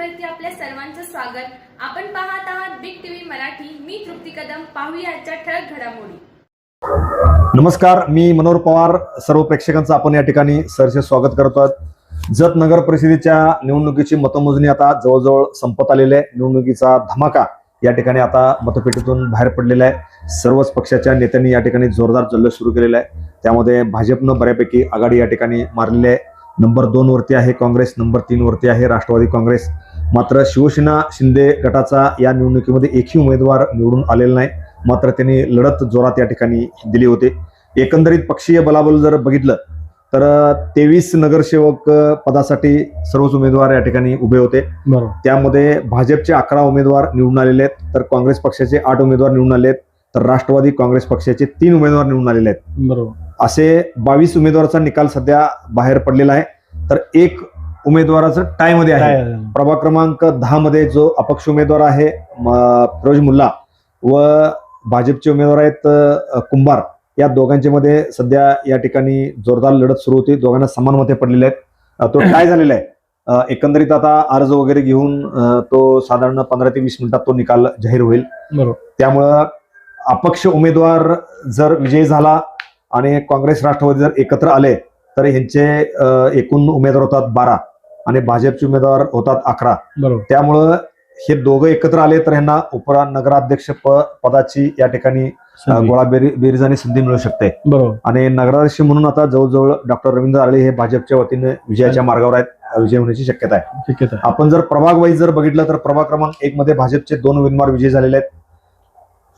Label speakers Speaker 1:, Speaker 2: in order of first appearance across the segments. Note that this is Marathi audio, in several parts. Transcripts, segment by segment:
Speaker 1: चॅनलवरती आपल्या सर्वांचं स्वागत. आपण पाहत आहात बिग टीव्ही मराठी. मी तृप्ती कदम. पाहूया आजच्या ठळक घडामोडी.
Speaker 2: नमस्कार, मी मनोहर पवार. सर्व प्रेक्षकांचं आपण या ठिकाणी सहर्ष स्वागत करतो आहोत. जत नगर परिषदेच्या निवडणुकीची मतमोजणी आता जवळजवळ संपत आलेली आहे. निवडणुकीचा धमाका या ठिकाणी आता मतपेटीतून बाहेर पडलेला आहे. सर्वच पक्षाच्या नेत्यांनी या ठिकाणी जोरदार जल्लोष सुरू केलेला आहे. त्यामध्ये भाजपनं बऱ्यापैकी आघाडी या ठिकाणी मारलेली आहे. नंबर 2 वरती आहे काँग्रेस, नंबर 3 वरती आहे राष्ट्रवादी काँग्रेस. मात्र शिवसेना शिंदे गटाचा या निवडणुकीमध्ये एकही उमेदवार निवडून आलेला नाही. मात्र त्यांनी लढत जोरात या ठिकाणी दिली होती. एकंदरीत पक्षीय बलाबल जर बघितलं तर 23 नगरसेवक पदासाठी सर्वच उमेदवार या ठिकाणी उभे होते. त्यामध्ये भाजपचे 11 उमेदवार निवडून आलेले आहेत, तर काँग्रेस पक्षाचे 8 उमेदवार निवडून आले आहेत, तर राष्ट्रवादी काँग्रेस पक्षाचे 3 उमेदवार निवडून आलेले आहेत. असे 22 उमेदवाराचा निकाल सध्या बाहेर पडलेला आहे. तर एक उमेदवाराचं टाय मध्ये आहे. प्रभाग क्रमांक 10 मध्ये जो अपक्ष उमेदवार आहे फिरोज मुल्ला व भाजपचे उमेदवार आहेत कुंभार, या दोघांच्या मध्ये सध्या या ठिकाणी जोरदार लढत सुरू होती. दोघांना समान मते पडलेले आहेत. तो टाय झालेला आहे. एकंदरीत आता अर्ज वगैरे घेऊन तो साधारण 15 ते 20 मिनिटात तो निकाल जाहीर होईल. त्यामुळं अपक्ष उमेदवार जर विजयी झाला आणि काँग्रेस राष्ट्रवादी जर एकत्र आले तर ह्यांचे एकूण उमेदवार होतात 12 आणि भाजपचे उमेदवार होतात 11. त्यामुळं हे दोघं एकत्र आले तर ह्यांना उपनगराध्यक्ष पदाची या ठिकाणी गोळाबेरीजाने संधी मिळू शकते. आणि नगराध्यक्ष म्हणून आता जवळजवळ डॉक्टर रवींद्र आळे हे भाजपच्या वतीने विजयाच्या मार्गावर आहेत. विजय होण्याची शक्यता आहे. आपण जर प्रभाग वाईज जर बघितलं तर प्रभाग क्रमांक 1 मध्ये भाजपचे 2 उमेदवार विजयी झालेले आहेत.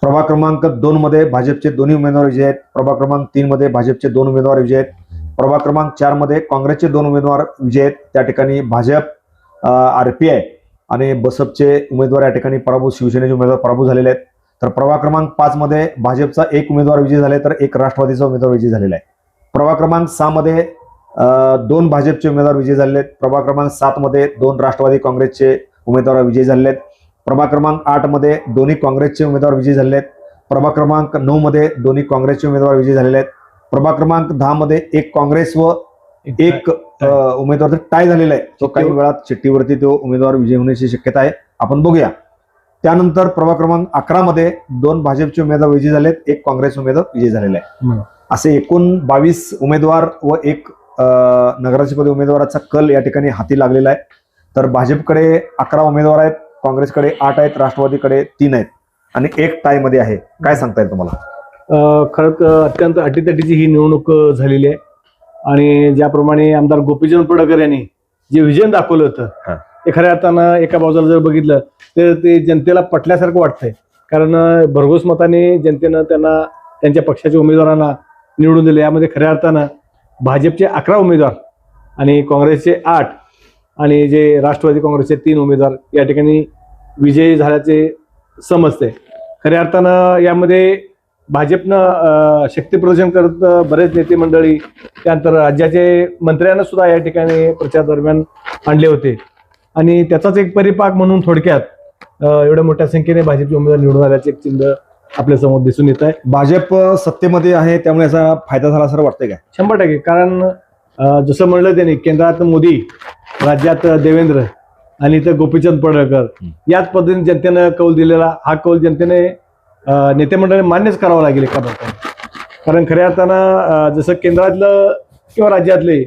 Speaker 2: प्रभाग क्रमांक 2 मध्ये भाजपचे दोन्ही उमेदवार विजय आहेत. प्रभाग क्रमांक 3 मध्ये भाजपचे 2 उमेदवार विजय आहेत. प्रभाग क्रमांक 4 मध्ये काँग्रेसचे 2 उमेदवार विजय आहेत. त्या ठिकाणी भाजप, RPI आणि बसपचे उमेदवार या ठिकाणी पराभूत, शिवसेनेचे उमेदवार पराभूत झालेले आहेत. तर प्रभाग क्रमांक 5 मध्ये भाजपचा 1 उमेदवार विजयी झाले तर 1 राष्ट्रवादीचा उमेदवार विजयी झालेला आहे. प्रभाग क्रमांक 6 मध्ये 2 भाजपचे उमेदवार विजयी झालेले आहेत. प्रभाग क्रमांक 7 मध्ये 2 राष्ट्रवादी काँग्रेसचे उमेदवार विजयी झालेले आहेत. प्रभाग क्रमांक 8 मध्ये दोन्ही काँग्रेसचे उमेदवार विजयी झालेले आहेत. प्रभाग क्रमांक 9 मध्ये दोन्ही काँग्रेसचे उमेदवार विजयी झालेले आहेत. प्रभाग क्रमांक 10 मध्ये 1 काँग्रेस व 1 उमेदवार टाय झालेला आहे. तो काही वेळात चिठ्ठीवरती तो उमेदवार विजयी होण्याची शक्यता आहे. आपण बघूया. त्यानंतर प्रभाग क्रमांक 11 मध्ये 2 भाजपचे उमेदवार विजयी झालेत, 1 काँग्रेस उमेदवार विजयी झालेला आहे. असे एकूण 22 उमेदवार व 1 नगराध्यक्षपदी उमेदवाराचा कल या ठिकाणी हाती लागलेला आहे. तर भाजपकडे 11 उमेदवार आहेत, काँग्रेसकडे 8 आहेत, राष्ट्रवादीकडे 3 आहेत आणि 1 टाय मध्ये आहे. काय सांगता येईल तुम्हाला?
Speaker 3: खरंच अत्यंत अटीतटीची ही निवडणूक झालेली आहे आणि ज्याप्रमाणे आमदार गोपीचंद पडळकर यांनी जे विजन दाखवलं होतं ते खऱ्या अर्थानं एका बाजूला जर बघितलं तर ते जनतेला पटल्यासारखं वाटतंय. कारण भरघोस मताने जनतेनं त्यांना त्यांच्या पक्षाच्या उमेदवारांना निवडून दिले. यामध्ये खऱ्या अर्थानं भाजपचे 11 उमेदवार आणि काँग्रेसचे 8 आणि जे राष्ट्रवादी काँग्रेसचे 3 उमेदवार या ठिकाणी विजयी झाल्याचे समजते. खऱ्या अर्थानं यामध्ये भाजपनं शक्ती प्रदर्शन करत बरेच नेते मंडळी, त्यानंतर राज्याचे मंत्र्यांना सुद्धा या ठिकाणी प्रचार दरम्यान आणले होते आणि त्याचाच एक परिपाक म्हणून थोडक्यात एवढ्या मोठ्या संख्येने भाजपचे उमेदवार निवडून आल्याचे एक चिन्ह आपल्या समोर दिसून येत आहे.
Speaker 2: भाजप सत्तेमध्ये आहे त्यामुळे याचा फायदा झाला असं वाटतंय का?
Speaker 3: 100%. कारण जसं म्हणलं त्यांनी, केंद्रात मोदी, राज्यात देवेंद्र आणि इथं गोपीचंद पडळकर, याच पद्धतीने जनतेनं कौल दिलेला हा कौल जनतेने नेते मंडळाने मान्यच करावं लागेल एका प्रकारे. कारण खऱ्या अर्थानं जसं केंद्रातलं किंवा राज्यातले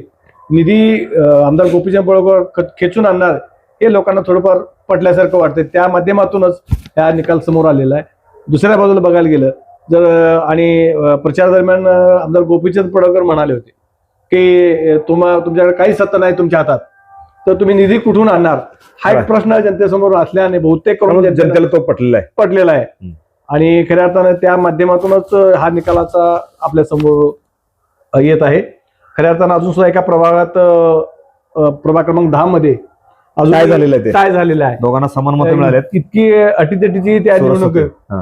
Speaker 3: निधी आमदार गोपीचंद पडळकर खेचून आणणार हे लोकांना थोडंफार पटल्यासारखं वाटतं. त्या माध्यमातूनच हा निकाल समोर आलेला आहे. दुसऱ्या बाजूला बघायला गेलं जर आणि प्रचार दरम्यान आमदार गोपीचंद पडळकर म्हणाले होते की तुमच्याकडे काही सत्ता नाही तुमच्या हातात, तर तुम्ही निधी कुठून आणणार हा एक प्रश्न जनतेसमोर असल्याने बहुतेक करून
Speaker 2: जनतेला तो पटलेला
Speaker 3: आहे. आणि खऱ्या अर्थानं त्या माध्यमातूनच हा निकालाचा आपल्या समोर येत आहे. खऱ्या अर्थानं अजून सुद्धा एका प्रभागात प्रभाग क्रमांक 10 मध्ये
Speaker 2: काय झालेलं आहे,
Speaker 3: दोघांना
Speaker 2: समान मतं मिळाले.
Speaker 3: इतकी अटीतटीची त्या निवडणूक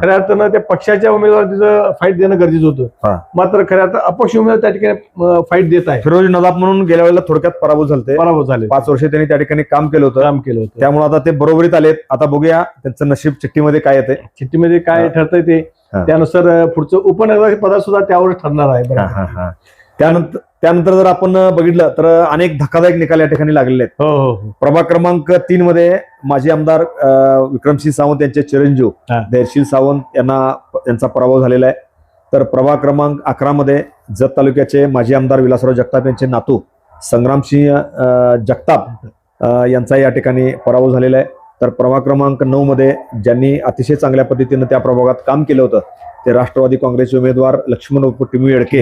Speaker 3: खऱ्या अर्थानं त्या पक्षाच्या उमेदवाराचं फाईट देणं गरजेचं होतं. मात्र खऱ्या अर्थानं अपक्ष उमेदवार त्या ठिकाणी फाईट देत आहे.
Speaker 2: फिरोज नदाब म्हणून गेल्या वेळेला थोडक्यात पराभूत झाले. 5 वर्ष त्यांनी त्या ठिकाणी काम केलं होतं. त्यामुळे आता ते बरोबरीत आलेत. आता बघूया त्यांचं नशीब चिठ्ठीमध्ये काय येते,
Speaker 3: चिठ्ठीमध्ये काय ठरतंय ते त्यानुसार पुढचं उपनगराध्यक्ष पद सुद्धा त्यावर ठरणार आहे.
Speaker 2: त्यानंतर जर आपण बघितलं तर अनेक धक्कादायक निकाल या ठिकाणी लागलेले आहेत.
Speaker 3: हो हो हो.
Speaker 2: प्रभाग क्रमांक 3 मध्ये माजी आमदार विक्रमसिंह सावंत यांचे चिरंजीव
Speaker 3: हा.
Speaker 2: धैर्यशील सावंत यांचा पराभव झालेला आहे. तर प्रभाग क्रमांक 11 मध्ये जत तालुक्याचे माजी आमदार विलासराव जगताप यांचे नातू संग्रामसिंह जगताप यांचा या ठिकाणी पराभव झालेला आहे. तर प्रभाग क्रमांक 9 मध्ये ज्यांनी अतिशय चांगल्या पद्धतीनं त्या प्रभागात काम केलं होतं ते राष्ट्रवादी काँग्रेसचे उमेदवार लक्ष्मण उर्फ टिमू येडके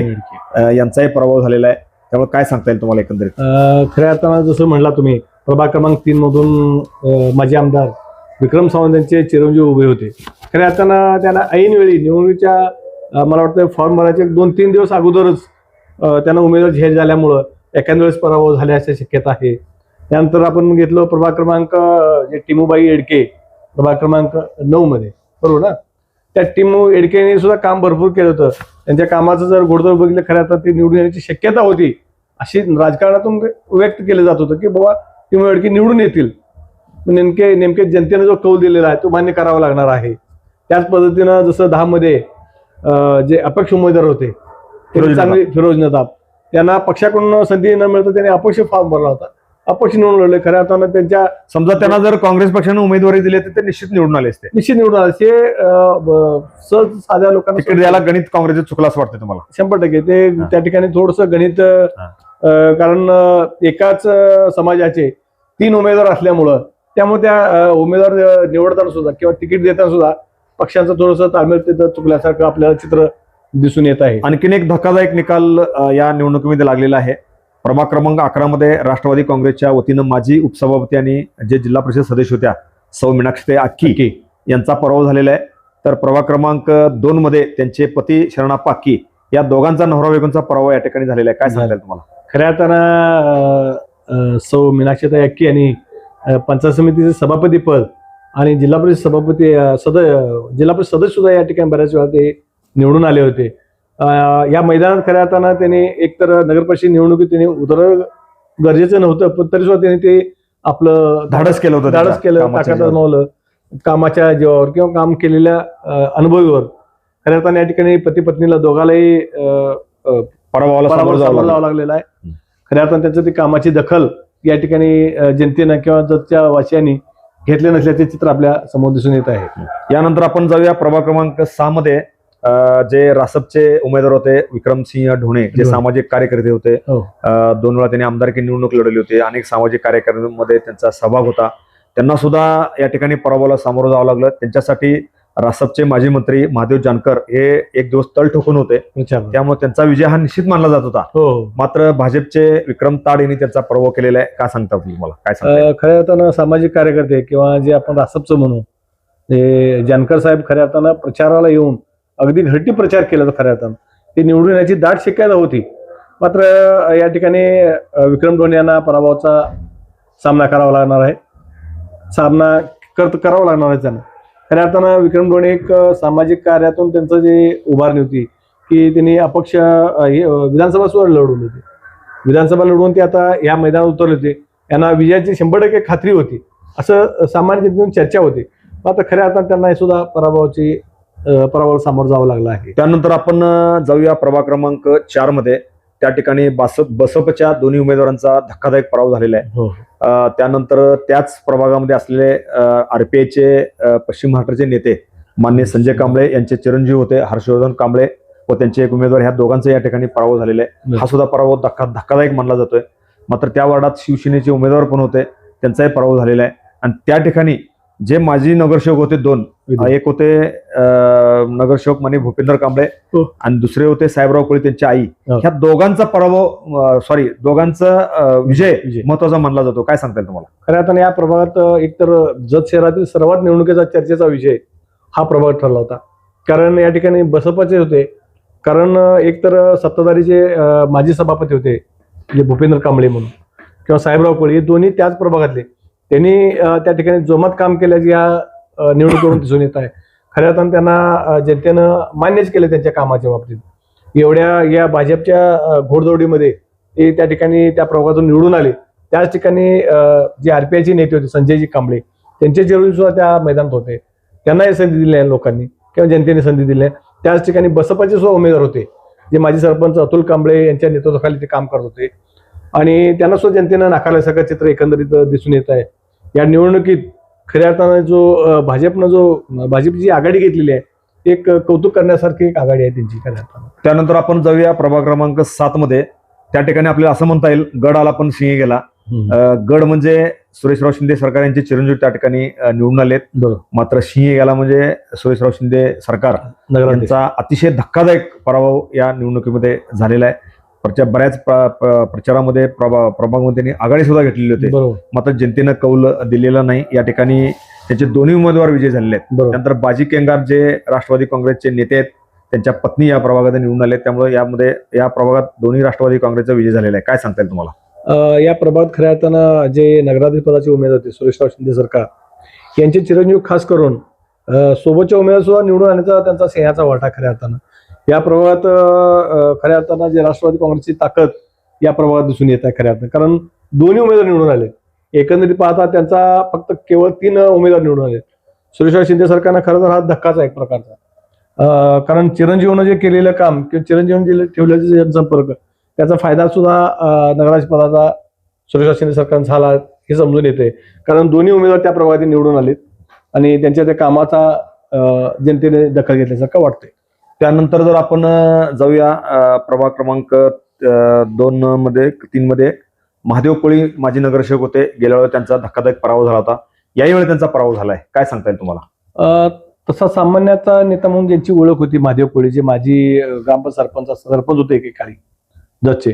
Speaker 2: यांचाही पराभव झालेला आहे. त्यामुळे काय सांगता येईल तुम्हाला एकंदरीत?
Speaker 3: खऱ्या अर्थानं जसं म्हणला तुम्ही, प्रभाग क्रमांक 3 मधून माजी आमदार विक्रम सावंत यांचे चिरंजीव उभे होते. खऱ्या अर्थानं त्यांना ऐन वेळी निवडणुकीच्या मला वाटतं फॉर्म भरायचे 2-3 दिवस अगोदरच त्यांना उमेदवार जाहीर झाल्यामुळं एखाद्या वेळेस पराभव झाल्याची शक्यता आहे. त्यानंतर आपण घेतलं प्रभाग क्रमांक जे टिमूबाई येडके प्रभाग क्रमांक 9 मध्ये, बरोबर ना, त्या टिमू येडकेने सुद्धा काम भरपूर केलं होतं. त्यांच्या कामाचं जर घोडदौड बघितलं खऱ्या अर्थात ते निवडून येण्याची शक्यता होती अशी राजकारणातून व्यक्त केलं जात होतं की बाबा टिमू येडके निवडून येतील. नेमके जनतेने जो कौल दिलेला आहे तो मान्य करावा लागणार आहे. त्याच पद्धतीनं जसं 10 मध्ये जे अपक्ष उमेदवार होते चांगले फिरोज नदाब, त्यांना पक्षाकडून संधी न मिळता त्यांनी अपक्ष फॉर्म भरला होता, अपक्ष निवडून लढले. खऱ्या अर्थानं त्यांच्या
Speaker 2: समजा त्यांना जर काँग्रेस पक्षाने उमेदवारी दिली तर ते निश्चित निवडून आले असते.
Speaker 3: निश्चित निवडून आले. ते सहज साध्या लोकांना
Speaker 2: तिकीट द्यायला गणित काँग्रेसचं चुकलं असं वाटतं तुम्हाला?
Speaker 3: 100% ते त्या ठिकाणी थोडंसं गणित, कारण एकाच समाजाचे 3 उमेदवार असल्यामुळं त्यामुळे त्या उमेदवार निवडताना सुद्धा किंवा तिकीट देताना सुद्धा पक्षांचं थोडंसं ताळमेळ तिथं चुकल्यासारखं आपल्याला चित्र दिसून येत आहे.
Speaker 2: आणखीन एक धक्कादायक निकाल या निवडणुकीमध्ये लागलेला आहे. प्रभाग क्रमांक 11 मध्ये राष्ट्रवादी काँग्रेसच्या वतीनं माजी उपसभापती आणि जे जिल्हा परिषद सदस्य होत्या सौ मीनाक्षी अक्की यांचा पराभव झालेला आहे. तर प्रभाग क्रमांक 2 मध्ये त्यांचे पती शरणाप्पा अक्की या दोघांचा नवरा बायकोंचा पराभव या ठिकाणी झालेला आहे. काय सांगाल तुम्हाला?
Speaker 3: खऱ्या अर्थानं सौ मीनाक्षी अक्की आणि पंचायत समितीचे सभापती पद आणि जिल्हा परिषद सभापती जिल्हा परिषद सदस्य सुद्धा या ठिकाणी बऱ्याच वेळा ते निवडून आले होते. या मैदानात खऱ्या अर्थानं त्यांनी एकतर नगरपरिषद निवडणुकीत त्यांनी उतरलं गरजेचं नव्हतं, पण तरी सुद्धा त्यांनी ते आपलं
Speaker 2: धाडस केलं होतं,
Speaker 3: ताकद अनुभवलं कामाच्या जीवावर किंवा काम केलेल्या अनुभवीवर. खऱ्या अर्थानं या ठिकाणी पती पत्नीला दोघालाही
Speaker 2: पराभवाला सामोरं
Speaker 3: जावं लागलेला आहे. खऱ्या अर्थानं त्यांचं ती कामाची दखल या ठिकाणी जनतेनं किंवा जतच्या वासियांनी घेतले नसल्याचे चित्र आपल्या समोर दिसून येत आहे.
Speaker 2: यानंतर आपण जाऊया प्रभाग क्रमांक 6 मध्ये जे रासपचे उमेदवार होते विक्रमसिंह ढोणे, जे सामाजिक कार्यकर्ते होते. 2 वेळा त्यांनी आमदारकी निवडणूक लढवली होती. अनेक सामाजिक कार्यक्रमांमध्ये त्यांचा सहभाग होता. त्यांना सुद्धा या ठिकाणी पराभवाला सामोरं जावं लागलं. त्यांच्यासाठी रासपचे माजी मंत्री महादेव जानकर हे एक दिवस तळ ठोकून होते, त्यामुळे त्यांचा विजय हा निश्चित मानला जात होता. मात्र भाजपचे विक्रम ताड यांनी त्यांचा पराभव केलेला आहे. काय सांगता तुम्हाला? काय सांगता?
Speaker 3: खऱ्या अर्थानं सामाजिक कार्यकर्ते किंवा जे आपण रासपचं म्हणू, ते जानकर साहेब खऱ्या अर्थानं प्रचाराला येऊन अगदी घरटी प्रचार केला होता. खऱ्या अर्थानं ते निवडून येण्याची दाट शक्यता होती. मात्र या ठिकाणी विक्रम ढोणे यांना पराभवाचा सामना करावा लागणार आहे. करावा लागणार आहे त्यांना. खऱ्या अर्थानं विक्रम ढोणे एक सामाजिक कार्यातून त्यांचं जे उभारणी होती की त्यांनी अपक्ष विधानसभा सुद्धा लढवली होती. विधानसभा लढवून ते आता या मैदानात उतरले होते. यांना विजयाची 100% खात्री होती असं सामान्य जनतेतून चर्चा होती. मात्र खऱ्या अर्थानं त्यांना हे सुद्धा पराभवाला सामोरं जावं लागलं आहे.
Speaker 2: त्यानंतर आपण जाऊया प्रभाग क्रमांक 4 मध्ये. त्या ठिकाणी बसपच्या दोन्ही उमेदवारांचा धक्कादायक पराभव झालेला आहे. त्यानंतर त्याच प्रभागामध्ये असलेले आरपीआयचे पश्चिम महाराष्ट्राचे नेते माननीय संजय कांबळे यांचे चिरंजीव होते हर्षवर्धन कांबळे व त्यांचे एक उमेदवार, ह्या दोघांचा या ठिकाणी पराभव झालेला आहे. हा सुद्धा पराभव धक्कादायक मानला जातोय. मात्र त्या वार्डात शिवसेनेचे उमेदवार पण होते, त्यांचाही पराभव झालेला आहे. आणि त्या ठिकाणी जे माजी नगरसेवक होते 2, एक होते नगरसेवक माननीय भूपेंद्र कांबळे आणि दुसरे होते साहेबराव कोळी त्यांची आई. ह्या दोघांचा दोघांचा विजय महत्वाचा मानला जातो. काय सांगता येईल तुम्हाला?
Speaker 3: खऱ्या अर्थानं या प्रभागात एकतर जत शहरातील सर्वात निवडणुकीचा चर्चेचा विषय हा प्रभाग ठरला होता. कारण या ठिकाणी बसपाचे होते, कारण एकतर सत्ताधारीचे माजी सभापती होते जे भूपेंद्र कांबळे म्हणून किंवा साहेबराव कोळी, हे दोन्ही त्याच प्रभागातले. त्यांनी त्या ठिकाणी जोमात काम केल्याचे या निवडणुकीवरून दिसून येत आहे. खऱ्या अर्थानं त्यांना जनतेनं मान्यच केलं त्यांच्या कामाच्या बाबतीत. एवढ्या या भाजपच्या घोडदौडीमध्ये ते त्या ठिकाणी त्या प्रभागातून निवडून आले. त्याच ठिकाणी जे आरपीआयचे नेते होते संजयजी कांबळे, त्यांचे चिरंजीव सुद्धा त्या मैदानात होते. त्यांनाही संधी दिली आहे लोकांनी किंवा जनतेने संधी दिली आहे. त्याच ठिकाणी बसपाचे सुद्धा उमेदवार होते. जे माजी सरपंच अतुल कांबळे यांच्या नेतृत्वाखाली ते काम करत होते आणि त्यांना सुद्धा जनतेनं नाकारल्यासारखं चित्र एकंदरीत दिसून येत आहे. या निवडणुकीत खऱ्या अर्थानं भाजपची जी आघाडी घेतलेली आहे एक कौतुक करण्यासारखी एक आघाडी आहे त्यांची खऱ्या अर्थानं.
Speaker 2: त्यानंतर आपण जाऊया प्रभाग क्रमांक 7 मध्ये. त्या ठिकाणी आपल्याला असं म्हणता येईल गड आला पण सिंह गेला. गड म्हणजे सुरेशराव शिंदे सरकार यांचे चिरंजीव त्या ठिकाणी निवडून आलेत.
Speaker 3: बरोबर.
Speaker 2: मात्र सिंह गेला म्हणजे सुरेशराव शिंदे सरकार यांचा अतिशय धक्कादायक पराभव या निवडणुकीमध्ये झालेला आहे. बऱ्याच प्रचारामध्ये प्रभागामध्ये त्यांनी आघाडी सुद्धा घेतलेली होती.
Speaker 3: बरोबर.
Speaker 2: मात्र जनतेनं कौल दिलेला नाही. या ठिकाणी त्याचे दोन्ही उमेदवार विजयी झालेले आहेत. त्यानंतर बाजी केंगार जे राष्ट्रवादी काँग्रेसचे नेते आहेत त्यांच्या पत्नी या प्रभागात निवडून आले. त्यामुळे यामध्ये या प्रभागात दोन्ही राष्ट्रवादी काँग्रेसचा विजय झालेला आहे. काय सांगता येईल तुम्हाला?
Speaker 3: या प्रभागात खऱ्या अर्थानं जे नगराध्यक्ष पदाचे उमेदवार होते सुरेशराव शिंदे सरकार यांचे चिरंजीव खास करून सोबतच्या उमेदवार सुद्धा निवडून आणण्याचा त्यांचा सिंहाचा वाटा खऱ्या अर्थानं या प्रभागात खऱ्या अर्थानं जे राष्ट्रवादी काँग्रेसची ताकद या प्रभागात दिसून येत आहे खऱ्या अर्थानं. कारण दोन्ही उमेदवार निवडून आले. एकंदरीत पाहता त्यांचा फक्त केवळ 3 उमेदवार निवडून आले. सुरेशराव शिंदे सरकारनं खरं तर हा धक्काच आहे एक प्रकारचा. कारण चिरंजीवनं जे केलेलं काम किंवा चिरंजीवन जे ठेवलेले जे जनसंपर्क त्याचा फायदा सुद्धा नगराध्यक्ष पदाचा सुरेशराव शिंदे सरकारनं झाला हे समजून येते. कारण दोन्ही उमेदवार त्या प्रभागात निवडून आलेत आणि त्यांच्या त्या कामाचा जनतेने दखल घेतल्यासारखं वाटतंय.
Speaker 2: त्यानंतर जर आपण जाऊया प्रभाग क्रमांक 3 मध्ये महादेव कोळी माजी नगरसेवक होते. गेल्या वेळी त्यांचा धक्कादायक पराभव झाला होता. याही वेळी त्यांचा पराभव झालाय. काय सांगता येईल तुम्हाला?
Speaker 3: तसा सामान्याचा नेता म्हणून ज्यांची ओळख होती महादेव कोळी जे माजी ग्रामपंचायत सरपंच होते एकेकाळी जतचे,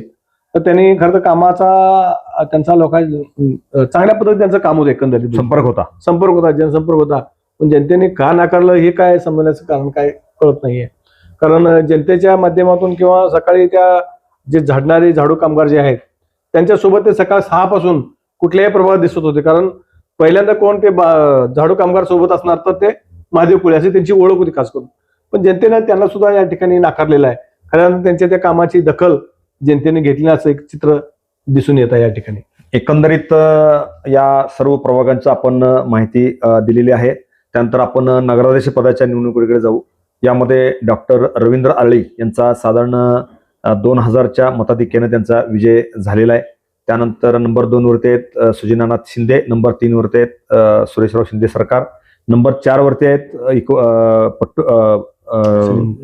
Speaker 3: तर त्यांनी खरं तर कामाचा त्यांचा चांगल्या पद्धतीने त्यांचं काम होतं. एकंदरीत संपर्क होता जनसंपर्क होता. पण जनतेने का नाकारलं हे काय समजण्याचं कारण काय कळत नाहीये. कारण जनतेच्या माध्यमातून किंवा सकाळी त्या जे झाडणारे झाडू कामगार जे आहेत त्यांच्यासोबत ते सकाळ 6 पासून कुठल्याही प्रभावात दिसत होते. कारण पहिल्यांदा कोण ते झाडू कामगार सोबत असणार तर ते महादेव कोळी अशी त्यांची ओळख होती खास करून. पण जनतेने त्यांना सुद्धा या ठिकाणी नाकारलेलं आहे. खरं त्यांच्या त्या कामाची दखल जनतेने घेतली असं एक चित्र दिसून येत आहे या ठिकाणी.
Speaker 2: एकंदरीत या सर्व प्रभागांची आपण माहिती दिलेली आहे. त्यानंतर आपण नगराध्यक्ष पदाच्या निवडणुकीकडे जाऊ. यामध्ये डॉक्टर रवींद्र आरळी यांचा साधारण 2000च्या मताधिक्याने त्यांचा विजय झालेला आहे. त्यानंतर नंबर 2 वरती आहेत सुजिनानाथ शिंदे. नंबर 3 वरती आहेत सुरेशराव शिंदे सरकार. नंबर 4 वरती आहेत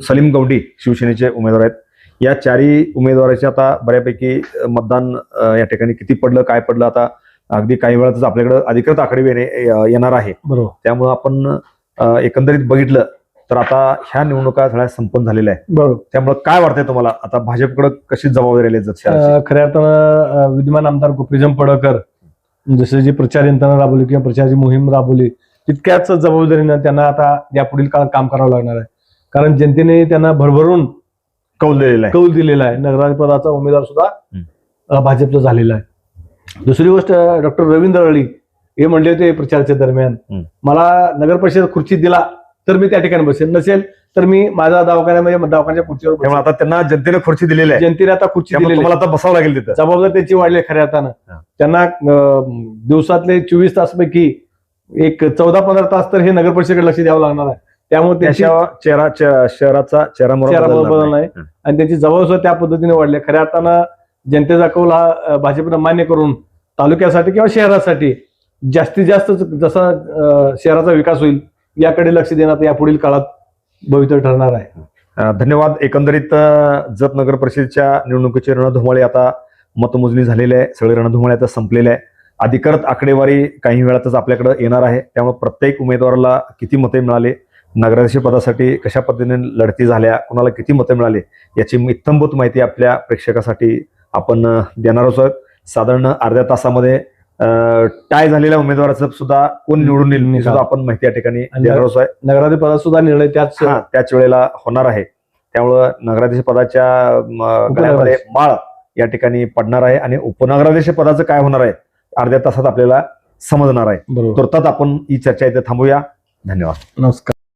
Speaker 2: सलीम गौडी शिवसेनेचे उमेदवार आहेत. या 4ही उमेदवाराचे आता बऱ्यापैकी मतदान या ठिकाणी किती पडलं काय पडलं आता अगदी काही वेळातच आपल्याकडे अधिकृत आकडे येणार आहे.
Speaker 3: बरोबर.
Speaker 2: त्यामुळे आपण एकंदरीत बघितलं तर आता ह्या निवडणुका सगळ्या संपन्न झालेल्या आहे.
Speaker 3: बरोबर.
Speaker 2: त्यामुळे काय वाटतंय तुम्हाला आता भाजपकडे कशी जबाबदारी आली?
Speaker 3: खऱ्या अर्थानं विद्यमान आमदार गोपीचंद पडळकर जसं जी प्रचार यंत्रणा राबवली किंवा प्रचाराची मोहीम राबवली तितक्याच जबाबदारीनं त्यांना आता यापुढील काळात काम करावं लागणार आहे. कारण जनतेने त्यांना भरभरून कौल दिलेला आहे. नगराध्यक्ष पदाचा उमेदवार सुद्धा भाजपचा झालेला आहे. दुसरी गोष्ट डॉक्टर रवींद्र आरळी हे म्हणले होते प्रचाराच्या दरम्यान मला नगर परिषद खुर्ची दिला तर मी त्या ठिकाणी बसेल, नसेल तर मी माझ्या दवाखान्याच्या खुर्चीवर.
Speaker 2: आता त्यांना जनतेने खुर्ची दिलेली आहे.
Speaker 3: जनतेने आता खुर्ची दिलेली
Speaker 2: मला आता बसावं लागेल तिथं.
Speaker 3: जबाबदारी त्यांची वाढली खऱ्या अर्थानं. त्यांना दिवसातले 24 तास पैकी एक 14-15 तास तर हे नगर परिषदेकडे लक्ष द्यावं लागणार आहे. त्यामुळे
Speaker 2: त्याच्या शहराचा चेहरा
Speaker 3: बदल नाही आणि त्यांची जबाबदारी त्या पद्धतीने वाढली. खऱ्या अर्थानं जनतेचा कौल हा भाजपनं मान्य करून तालुक्यासाठी किंवा शहरासाठी जास्तीत जास्त जसा शहराचा विकास होईल याकडे लक्ष देण्यात यापुढील काळात भवितव्य ठरणार आहे.
Speaker 2: धन्यवाद. एकंदरीत जत नगर परिषदेच्या निवडणुकीची रणधुमाळी आता मतमोजणी झालेली आहे. सगळे रणधुमाळी आता संपलेले आहे. अधिकृत आकडेवारी काही वेळातच आपल्याकडे येणार आहे. त्यामुळे प्रत्येक उमेदवाराला किती मते मिळाले, नगराध्यक्ष पदासाठी कशा पद्धतीने लढती झाल्या, कोणाला किती मते मिळाले याची इत्थंभूत माहिती आपल्या प्रेक्षकासाठी आपण देणार आहोत. साधारण अर्ध्या तासामध्ये टाय झालेल्या उमेदवाराचं सुद्धा कोण निवडून येईल सुद्धा आपण माहिती या ठिकाणी देणार आहोत.
Speaker 3: नगराध्यक्ष पदाचा सुद्धा निर्णय
Speaker 2: त्याच वेळेला होणार आहे. त्यामुळं नगराध्यक्ष पदाच्या गळ्यामध्ये माळ या ठिकाणी पडणार आहे आणि उपनगराध्यक्ष पदाचं काय होणार आहे अर्ध्या तासात आपल्याला समजणार आहे. तुर्तात आपण ही चर्चा इथे थांबूया. धन्यवाद.
Speaker 3: नमस्कार.